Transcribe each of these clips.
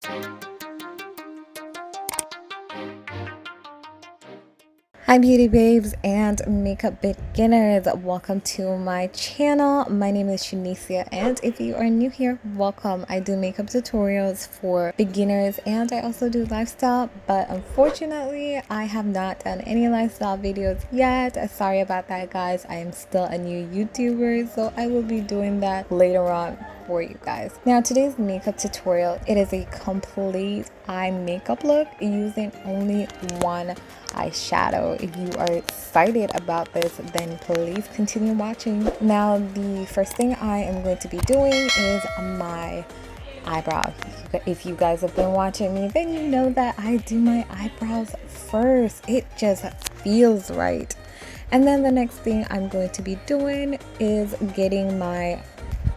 Hi beauty babes and makeup beginners, welcome to my channel. My name is Shanicia, and if you are new here, welcome. I do makeup tutorials for beginners and I also do lifestyle, but unfortunately I have not done any lifestyle videos yet. Sorry about that guys, I am still a new YouTuber, so I will be doing that later on for you guys. Now today's makeup tutorial, it is a complete eye makeup look using only one eyeshadow. If you are excited about this, then please continue watching. Now the first thing I am going to be doing is my eyebrows. If you guys have been watching me, then you know that I do my eyebrows first. It just feels right. And then the next thing I'm going to be doing is getting my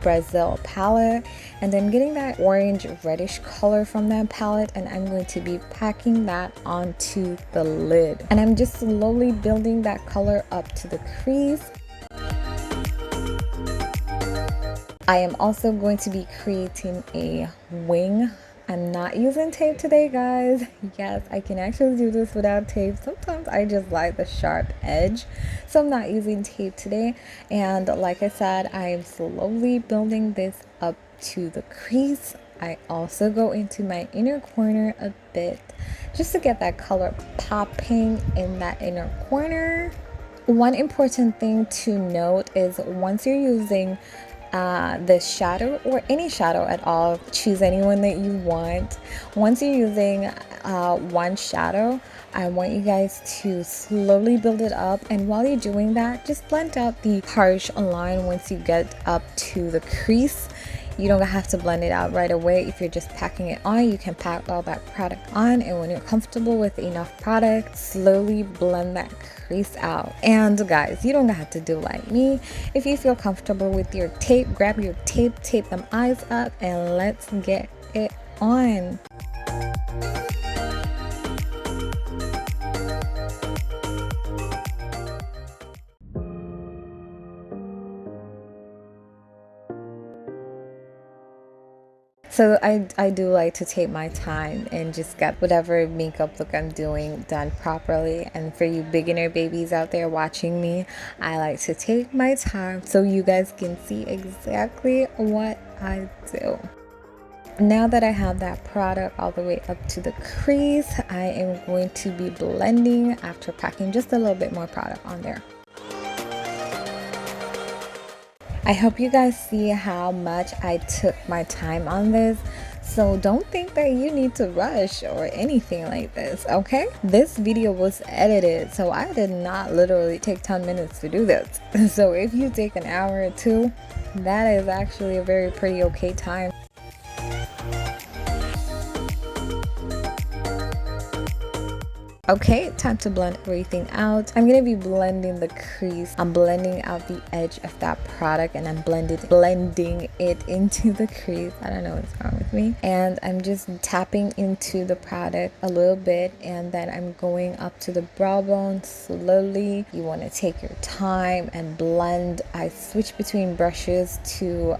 Brazil palette and then getting that orange reddish color from that palette, and I'm going to be packing that onto the lid, and I'm just slowly building that color up to the crease. I am also going to be creating a wing. I'm not using tape today guys. Yes, I can actually do this without tape. Sometimes I just like the sharp edge, so I'm not using tape today. And like I said, I am slowly building this up to the crease. I also go into my inner corner a bit just to get that color popping in that inner corner. One important thing to note is once you're using this shadow or any shadow at all, choose anyone that you want. Once you're using one shadow, I want you guys to slowly build it up, and while you're doing that, just blend out the harsh line once you get up to the crease. You don't have to blend it out right away. If you're just packing it on, you can pack all that product on, and when you're comfortable with enough product, slowly blend that crease out. And guys, you don't have to do like me. If you feel comfortable with your tape, grab your tape, tape them eyes up, and let's get it on. So I do like to take my time and just get whatever makeup look I'm doing done properly. And for you beginner babies out there watching me, I like to take my time so you guys can see exactly what I do. Now that I have that product all the way up to the crease, I am going to be blending after packing just a little bit more product on there. I hope you guys see how much I took my time on this. So don't think that you need to rush or anything like this, okay? This video was edited, so I did not literally take 10 minutes to do this. So if you take an hour or two, that is actually a very pretty okay time. Okay, time to blend everything out. I'm gonna be blending the crease. I'm blending out the edge of that product, and I'm blending it into the crease. I don't know what's wrong with me. And I'm just tapping into the product a little bit, and then I'm going up to the brow bone slowly. You want to take your time and blend. I switch between brushes to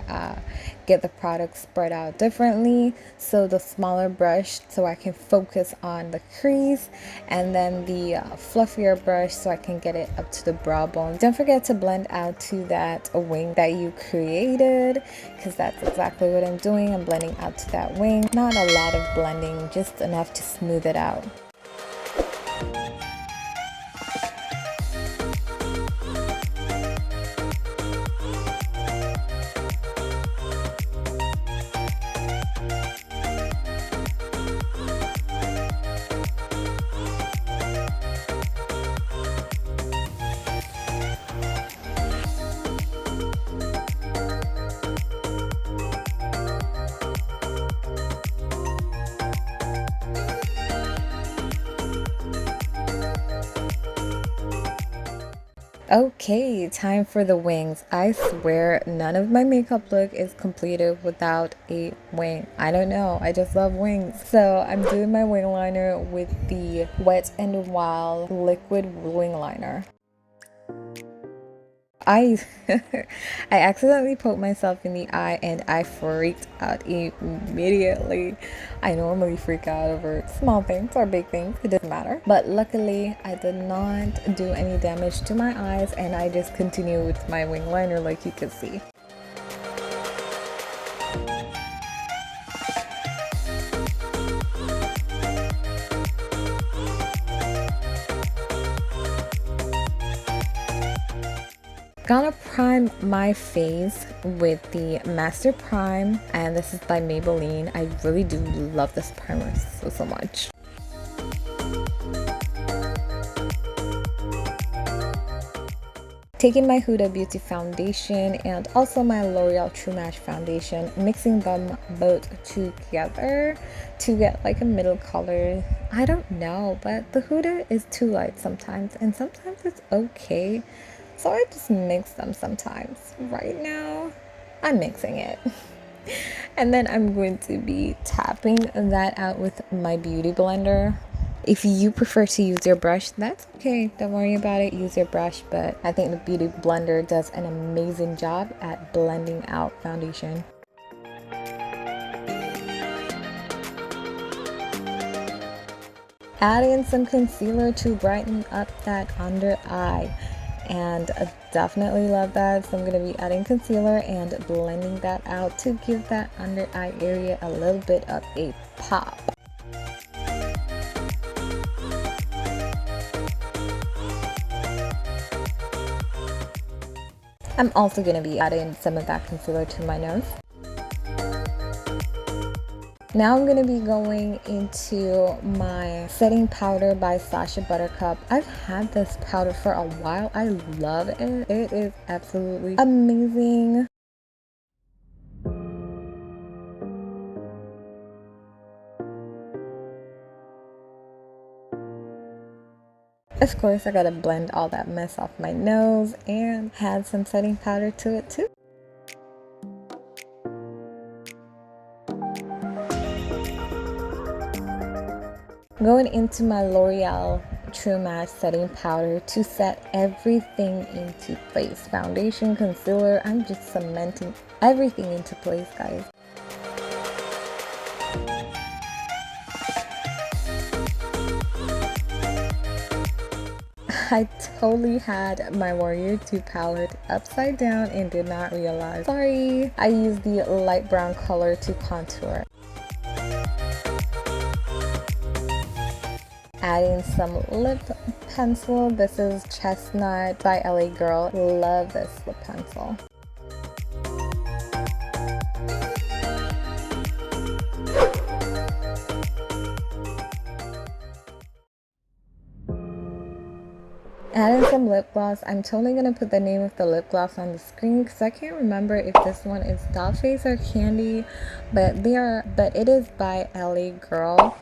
get the product spread out differently. So the smaller brush so I can focus on the crease, and then the fluffier brush so I can get it up to the brow bone. Don't forget to blend out to that wing that you created, because that's exactly what I'm doing. I'm blending out to that wing. Not a lot of blending, just enough to smooth it out. Okay, time for the wings. I swear none of my makeup look is completed without a wing. I don't know, I just love wings. So I'm doing my wing liner with the Wet n Wild liquid wing liner. I I accidentally poked myself in the eye and I freaked out immediately. I normally freak out over small things or big things, it doesn't matter. But luckily I did not do any damage to my eyes and I just continue with my wing liner like you can see. Gonna prime my face with the Master Prime, and this is by Maybelline. I really do love this primer so much. Taking my Huda Beauty foundation and also my L'Oreal True Match foundation, mixing them both together to get like a middle color. I don't know, but the Huda is too light sometimes, and sometimes it's okay. So I just mix them sometimes. Right now, I'm mixing it. And then I'm going to be tapping that out with my beauty blender. If you prefer to use your brush, that's okay. Don't worry about it. Use your brush. But I think the beauty blender does an amazing job at blending out foundation. Add in some concealer to brighten up that under eye. And I definitely love that, so I'm going to be adding concealer and blending that out to give that under eye area a little bit of a pop. I'm also going to be adding some of that concealer to my nose. Now I'm going to be going into my setting powder by Sacha Buttercup. I've had this powder for a while. I love it. It is absolutely amazing. Of course, I gotta blend all that mess off my nose and add some setting powder to it too. Going into my L'Oreal True Match setting powder to set everything into place. Foundation, concealer, I'm just cementing everything into place, guys. I totally had my Warrior 2 palette upside down and did not realize. Sorry, I used the light brown color to contour. Adding some lip pencil. This is Chestnut by LA Girl. Love this lip pencil. Adding some lip gloss. I'm totally gonna put the name of the lip gloss on the screen because I can't remember if this one is Dollface or Candy, but it is by LA Girl.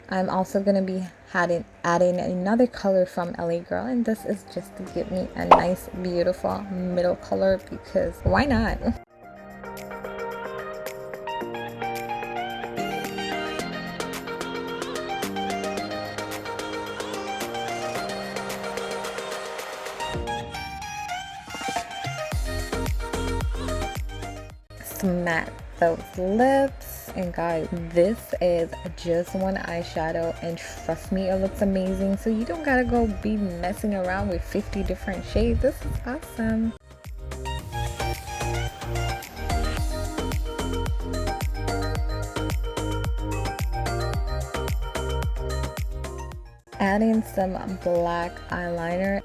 I'm also going to be adding another color from LA Girl, and this is just to give me a nice, beautiful middle color because why not? Matte those lips, and guys, this is just one eyeshadow and trust me, it looks amazing. So you don't gotta go be messing around with 50 different shades. This is awesome. Adding some black eyeliner.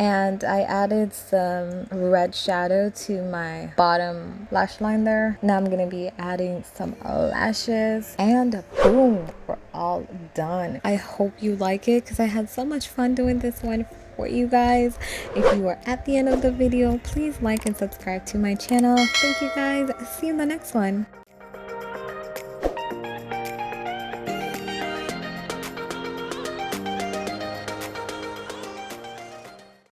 And I added some red shadow to my bottom lash line there. Now I'm gonna be adding some lashes, and boom, we're all done. I hope you like it because I had so much fun doing this one for you guys. If you are at the end of the video, please like and subscribe to my channel. Thank you guys. See you in the next one.